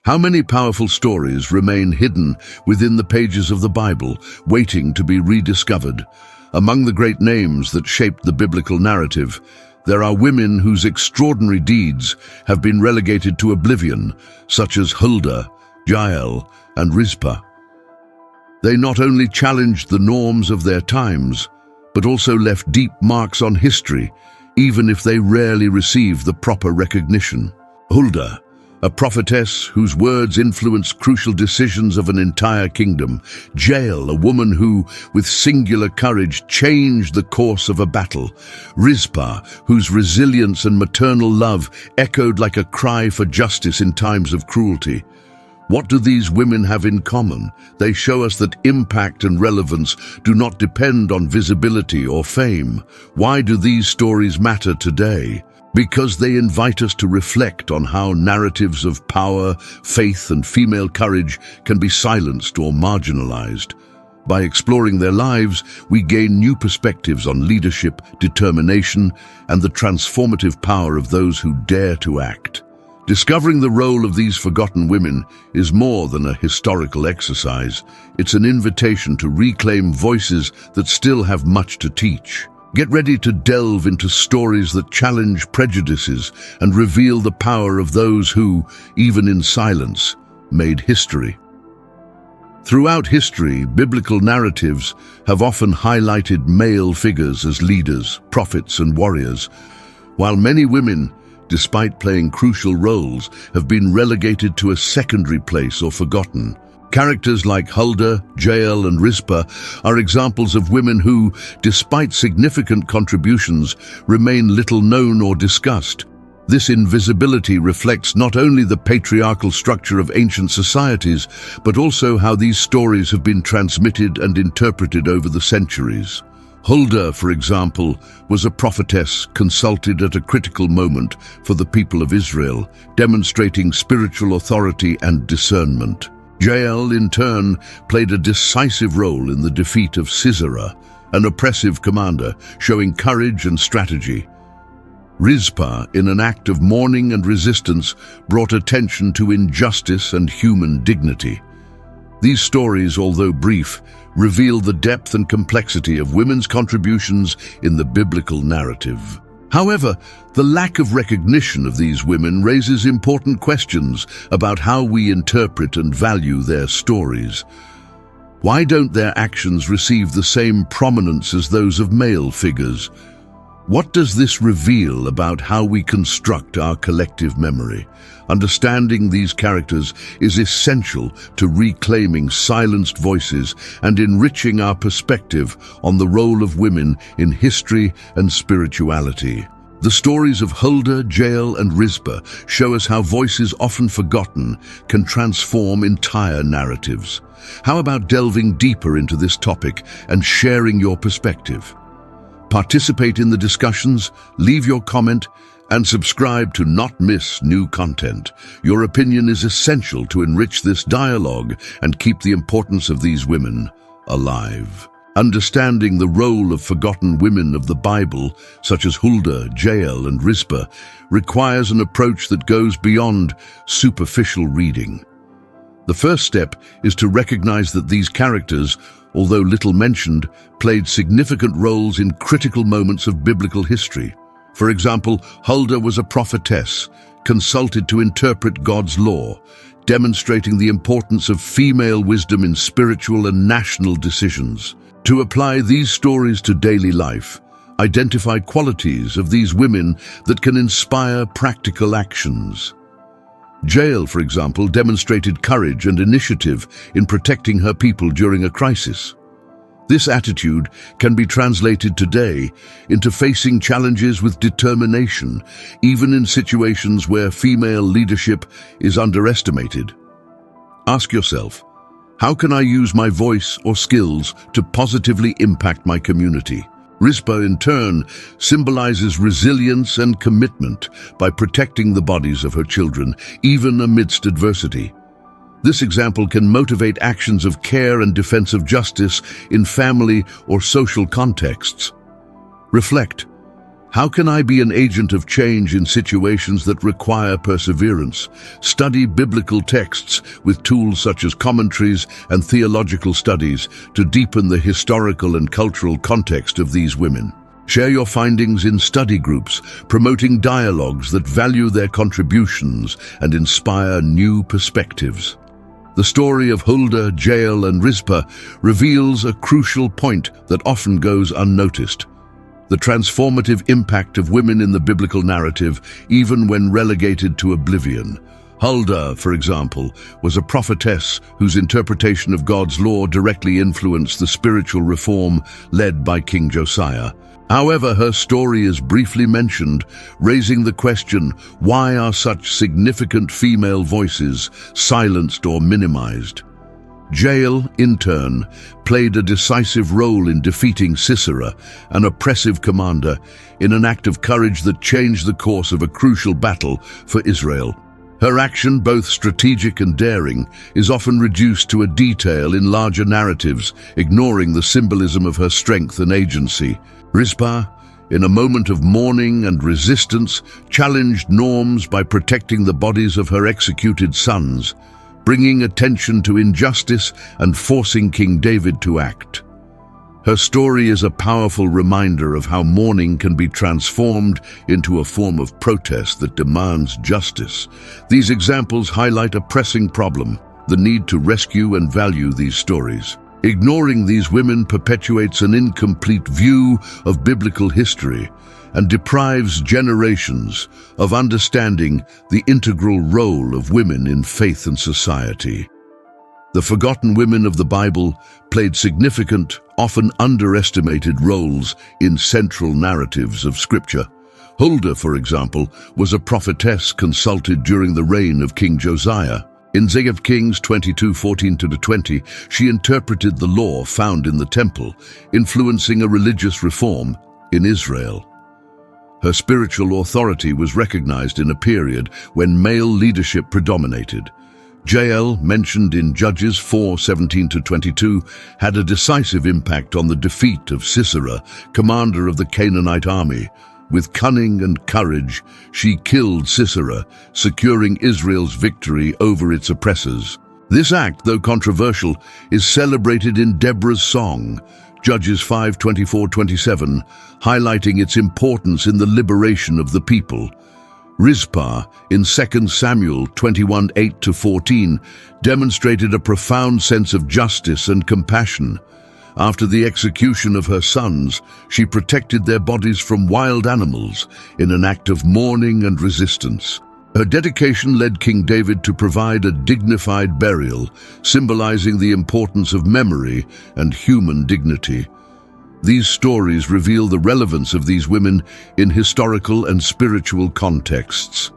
How many powerful stories remain hidden within the pages of the Bible, waiting to be rediscovered? Among the great names that shaped the biblical narrative, there are women whose extraordinary deeds have been relegated to oblivion, such as Huldah, Jael, and Rizpah. They not only challenged the norms of their times, but also left deep marks on history, even if they rarely received the proper recognition. Huldah, a prophetess whose words influenced crucial decisions of an entire kingdom. Jael, a woman who, with singular courage, changed the course of a battle. Rizpah, whose resilience and maternal love echoed like a cry for justice in times of cruelty. What do these women have in common? They show us that impact and relevance do not depend on visibility or fame. Why do these stories matter today? Because they invite us to reflect on how narratives of power, faith, and female courage can be silenced or marginalized. By exploring their lives, we gain new perspectives on leadership, determination, and the transformative power of those who dare to act. Discovering the role of these forgotten women is more than a historical exercise. It's an invitation to reclaim voices that still have much to teach. Get ready to delve into stories that challenge prejudices and reveal the power of those who, even in silence, made history. Throughout history, biblical narratives have often highlighted male figures as leaders, prophets, and warriors, while many women, despite playing crucial roles, have been relegated to a secondary place or forgotten. Characters like Huldah, Jael, and Rizpah are examples of women who, despite significant contributions, remain little known or discussed. This invisibility reflects not only the patriarchal structure of ancient societies, but also how these stories have been transmitted and interpreted over the centuries. Huldah, for example, was a prophetess consulted at a critical moment for the people of Israel, demonstrating spiritual authority and discernment. Jael, in turn, played a decisive role in the defeat of Sisera, an oppressive commander, showing courage and strategy. Rizpah, in an act of mourning and resistance, brought attention to injustice and human dignity. These stories, although brief, reveal the depth and complexity of women's contributions in the biblical narrative. However, the lack of recognition of these women raises important questions about how we interpret and value their stories. Why don't their actions receive the same prominence as those of male figures? What does this reveal about how we construct our collective memory? Understanding these characters is essential to reclaiming silenced voices and enriching our perspective on the role of women in history and spirituality. The stories of Huldah, Jael, and Rizpah show us how voices often forgotten can transform entire narratives. How about delving deeper into this topic and sharing your perspective? Participate in the discussions, leave your comment, and subscribe to not miss new content. Your opinion is essential to enrich this dialogue and keep the importance of these women alive. Understanding the role of forgotten women of the Bible, such as Huldah, Jael, and Rizpah, requires an approach that goes beyond superficial reading. The first step is to recognize that these characters, although little mentioned, played significant roles in critical moments of biblical history. For example, Huldah was a prophetess, consulted to interpret God's law, demonstrating the importance of female wisdom in spiritual and national decisions. To apply these stories to daily life, identify qualities of these women that can inspire practical actions. Jael, for example, demonstrated courage and initiative in protecting her people during a crisis. This attitude can be translated today into facing challenges with determination, even in situations where female leadership is underestimated. Ask yourself, how can I use my voice or skills to positively impact my community? Rizpah, in turn, symbolizes resilience and commitment by protecting the bodies of her children, even amidst adversity. This example can motivate actions of care and defense of justice in family or social contexts. Reflect. How can I be an agent of change in situations that require perseverance? Study biblical texts with tools such as commentaries and theological studies to deepen the historical and cultural context of these women. Share your findings in study groups, promoting dialogues that value their contributions and inspire new perspectives. The story of Huldah, Jael, and Rizpah reveals a crucial point that often goes unnoticed: the transformative impact of women in the biblical narrative, even when relegated to oblivion. Huldah, for example, was a prophetess whose interpretation of God's law directly influenced the spiritual reform led by King Josiah. However, her story is briefly mentioned, raising the question, why are such significant female voices silenced or minimized? Jael, in turn, played a decisive role in defeating Sisera, an oppressive commander, in an act of courage that changed the course of a crucial battle for Israel. Her action, both strategic and daring, is often reduced to a detail in larger narratives, ignoring the symbolism of her strength and agency. Rizpah, in a moment of mourning and resistance, challenged norms by protecting the bodies of her executed sons, bringing attention to injustice and forcing King David to act. Her story is a powerful reminder of how mourning can be transformed into a form of protest that demands justice. These examples highlight a pressing problem: the need to rescue and value these stories. Ignoring these women perpetuates an incomplete view of biblical history and deprives generations of understanding the integral role of women in faith and society. The forgotten women of the Bible played significant, often underestimated roles in central narratives of Scripture. Huldah, for example, was a prophetess consulted during the reign of King Josiah. In 2 Kings 22:14-20, she interpreted the law found in the temple, influencing a religious reform in Israel. Her spiritual authority was recognized in a period when male leadership predominated. Jael, mentioned in Judges 4:17-22, had a decisive impact on the defeat of Sisera, commander of the Canaanite army. With cunning and courage, she killed Sisera, securing Israel's victory over its oppressors. This act, though controversial, is celebrated in Deborah's song, Judges 5:24-27, highlighting its importance in the liberation of the people. Rizpah, in 2 Samuel 21:8-14, demonstrated a profound sense of justice and compassion. After the execution of her sons, she protected their bodies from wild animals in an act of mourning and resistance. Her dedication led King David to provide a dignified burial, symbolizing the importance of memory and human dignity. These stories reveal the relevance of these women in historical and spiritual contexts.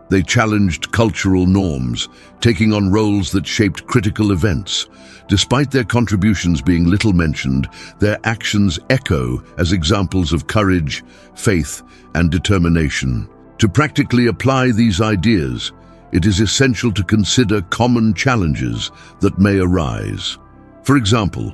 They challenged cultural norms, taking on roles that shaped critical events. Despite their contributions being little mentioned, their actions echo as examples of courage, faith, and determination. To practically apply these ideas, it is essential to consider common challenges that may arise. For example,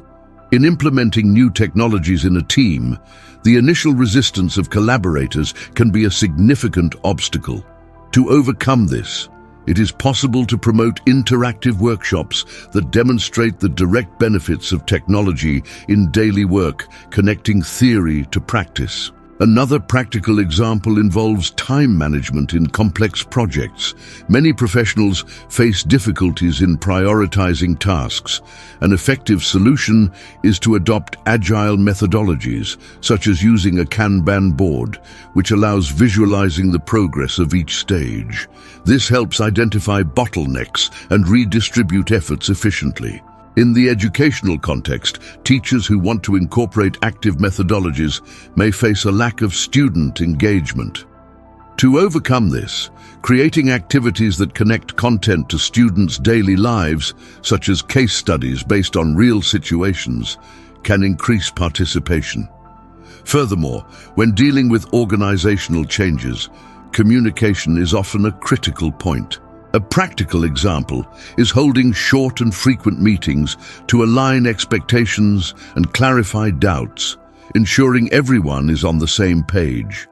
in implementing new technologies in a team, the initial resistance of collaborators can be a significant obstacle. To overcome this, it is possible to promote interactive workshops that demonstrate the direct benefits of technology in daily work, connecting theory to practice. Another practical example involves time management in complex projects. Many professionals face difficulties in prioritizing tasks. An effective solution is to adopt agile methodologies, such as using a Kanban board, which allows visualizing the progress of each stage. This helps identify bottlenecks and redistribute efforts efficiently. In the educational context, teachers who want to incorporate active methodologies may face a lack of student engagement. To overcome this, creating activities that connect content to students' daily lives, such as case studies based on real situations, can increase participation. Furthermore, when dealing with organizational changes, communication is often a critical point. A practical example is holding short and frequent meetings to align expectations and clarify doubts, ensuring everyone is on the same page.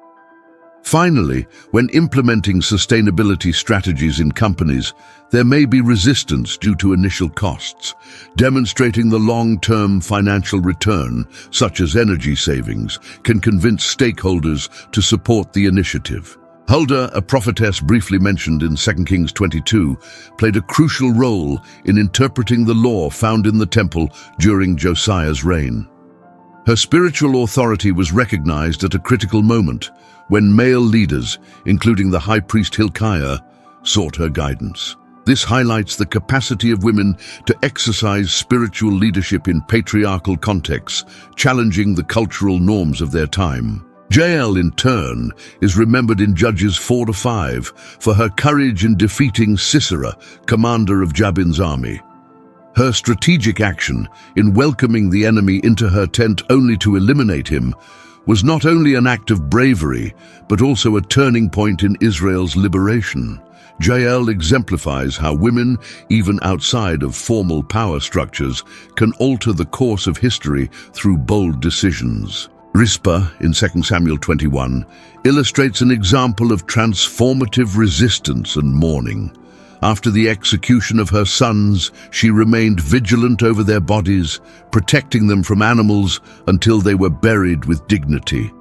Finally, when implementing sustainability strategies in companies, there may be resistance due to initial costs. Demonstrating the long-term financial return, such as energy savings, can convince stakeholders to support the initiative. Huldah, a prophetess briefly mentioned in 2 Kings 22, played a crucial role in interpreting the law found in the temple during Josiah's reign. Her spiritual authority was recognized at a critical moment when male leaders, including the high priest Hilkiah, sought her guidance. This highlights the capacity of women to exercise spiritual leadership in patriarchal contexts, challenging the cultural norms of their time. Jael, in turn, is remembered in Judges 4-5 for her courage in defeating Sisera, commander of Jabin's army. Her strategic action in welcoming the enemy into her tent only to eliminate him was not only an act of bravery, but also a turning point in Israel's liberation. Jael exemplifies how women, even outside of formal power structures, can alter the course of history through bold decisions. Rizpah, in 2 Samuel 21, illustrates an example of transformative resistance and mourning. After the execution of her sons, she remained vigilant over their bodies, protecting them from animals until they were buried with dignity.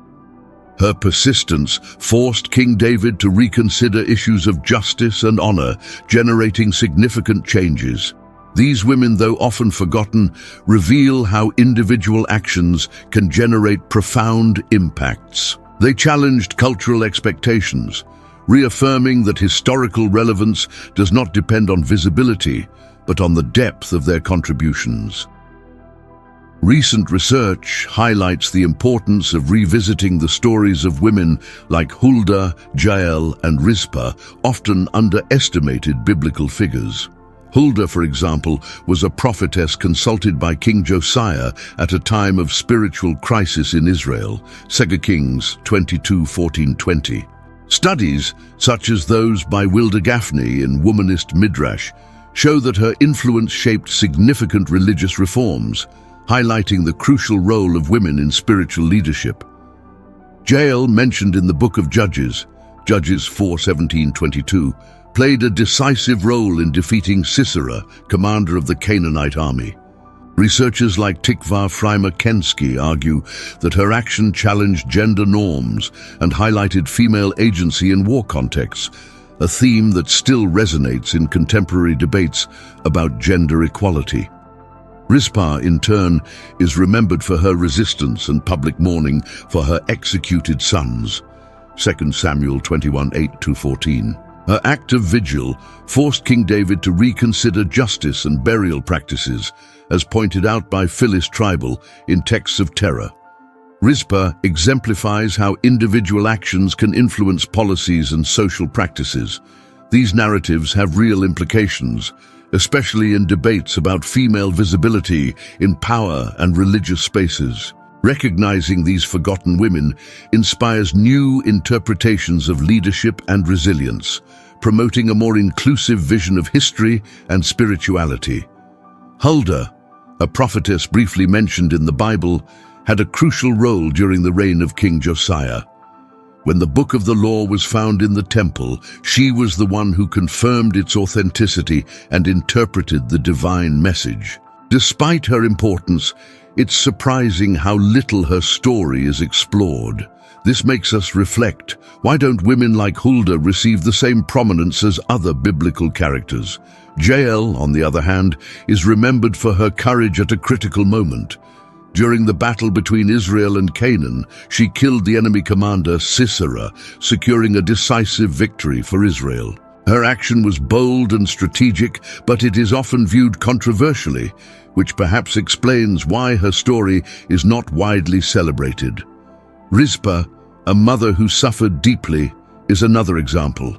Her persistence forced King David to reconsider issues of justice and honor, generating significant changes. These women, though often forgotten, reveal how individual actions can generate profound impacts. They challenged cultural expectations, reaffirming that historical relevance does not depend on visibility, but on the depth of their contributions. Recent research highlights the importance of revisiting the stories of women like Huldah, Jael, and Rizpah, often underestimated biblical figures. Huldah, for example, was a prophetess consulted by King Josiah at a time of spiritual crisis in Israel, 2 Kings 22:14-20. Studies, such as those by Wilda Gaffney in Womanist Midrash, show that her influence shaped significant religious reforms, highlighting the crucial role of women in spiritual leadership. Jael, mentioned in the Book of Judges, Judges 4:17-22, played a decisive role in defeating Sisera, commander of the Canaanite army. Researchers like Tikva Frymer-Kensky argue that her action challenged gender norms and highlighted female agency in war contexts, a theme that still resonates in contemporary debates about gender equality. Rizpah, in turn, is remembered for her resistance and public mourning for her executed sons, 2 Samuel 21:8-14. Her act of vigil forced King David to reconsider justice and burial practices, as pointed out by Phyllis Tribal in Texts of Terror. Rizpah exemplifies how individual actions can influence policies and social practices. These narratives have real implications, especially in debates about female visibility in power and religious spaces. Recognizing these forgotten women inspires new interpretations of leadership and resilience, promoting a more inclusive vision of history and spirituality. Huldah, a prophetess briefly mentioned in the Bible, had a crucial role during the reign of King Josiah. When the Book of the Law was found in the temple, she was the one who confirmed its authenticity and interpreted the divine message. Despite her importance, it's surprising how little her story is explored. This makes us reflect, why don't women like Huldah receive the same prominence as other biblical characters? Jael, on the other hand, is remembered for her courage at a critical moment. During the battle between Israel and Canaan, she killed the enemy commander Sisera, securing a decisive victory for Israel. Her action was bold and strategic, but it is often viewed controversially, which perhaps explains why her story is not widely celebrated. Rizpah, a mother who suffered deeply, is another example.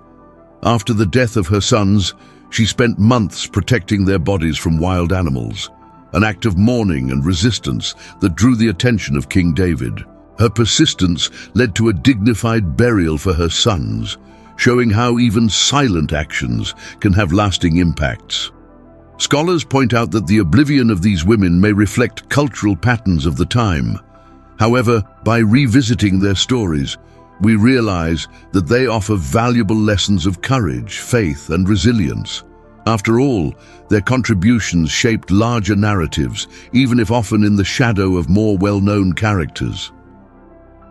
After the death of her sons, she spent months protecting their bodies from wild animals, an act of mourning and resistance that drew the attention of King David. Her persistence led to a dignified burial for her sons, showing how even silent actions can have lasting impacts. Scholars point out that the oblivion of these women may reflect cultural patterns of the time. However, by revisiting their stories, we realize that they offer valuable lessons of courage, faith, and resilience. After all, their contributions shaped larger narratives, even if often in the shadow of more well-known characters.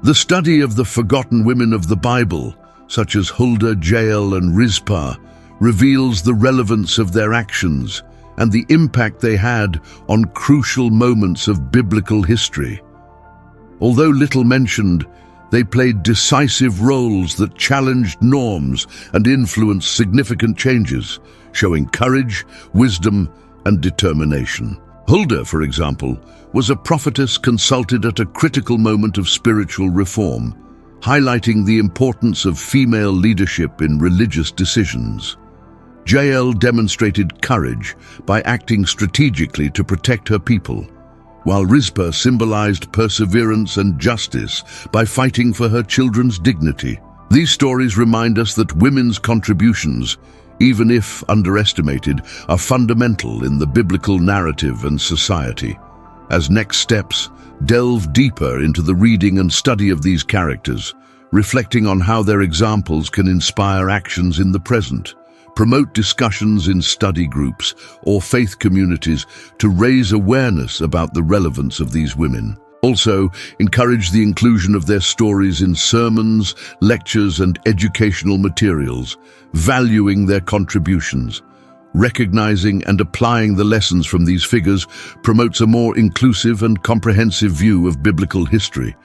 The study of the forgotten women of the Bible, such as Huldah, Jael, and Rizpah, reveals the relevance of their actions and the impact they had on crucial moments of biblical history. Although little mentioned, they played decisive roles that challenged norms and influenced significant changes, showing courage, wisdom, and determination. Huldah, for example, was a prophetess consulted at a critical moment of spiritual reform, highlighting the importance of female leadership in religious decisions. Jael demonstrated courage by acting strategically to protect her people, while Rizpah symbolized perseverance and justice by fighting for her children's dignity. These stories remind us that women's contributions, even if underestimated, are fundamental in the biblical narrative and society. As next steps, delve deeper into the reading and study of these characters, reflecting on how their examples can inspire actions in the present. Promote discussions in study groups or faith communities to raise awareness about the relevance of these women. Also, encourage the inclusion of their stories in sermons, lectures, and educational materials, valuing their contributions. Recognizing and applying the lessons from these figures promotes a more inclusive and comprehensive view of biblical history.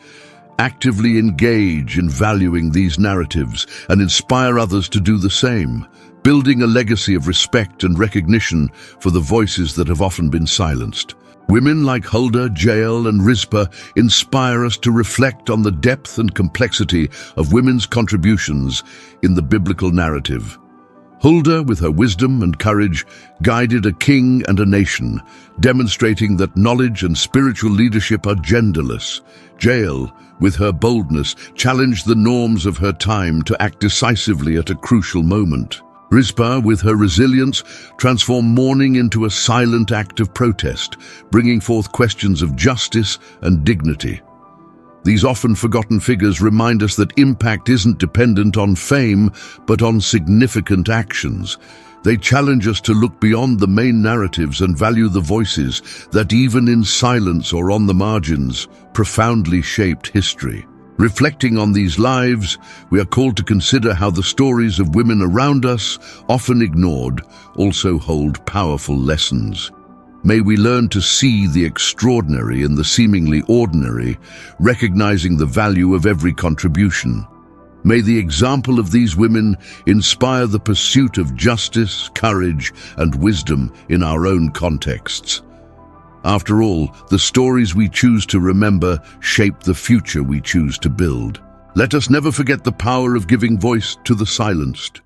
Actively engage in valuing these narratives and inspire others to do the same, building a legacy of respect and recognition for the voices that have often been silenced. Women like Huldah, Jael, and Rizpah inspire us to reflect on the depth and complexity of women's contributions in the biblical narrative. Huldah, with her wisdom and courage, guided a king and a nation, demonstrating that knowledge and spiritual leadership are genderless. Jael, with her boldness, challenged the norms of her time to act decisively at a crucial moment. Rizpah, with her resilience, transformed mourning into a silent act of protest, bringing forth questions of justice and dignity. These often forgotten figures remind us that impact isn't dependent on fame, but on significant actions. They challenge us to look beyond the main narratives and value the voices that, even in silence or on the margins, profoundly shaped history. Reflecting on these lives, we are called to consider how the stories of women around us, often ignored, also hold powerful lessons. May we learn to see the extraordinary in the seemingly ordinary, recognizing the value of every contribution. May the example of these women inspire the pursuit of justice, courage, and wisdom in our own contexts. After all, the stories we choose to remember shape the future we choose to build. Let us never forget the power of giving voice to the silenced.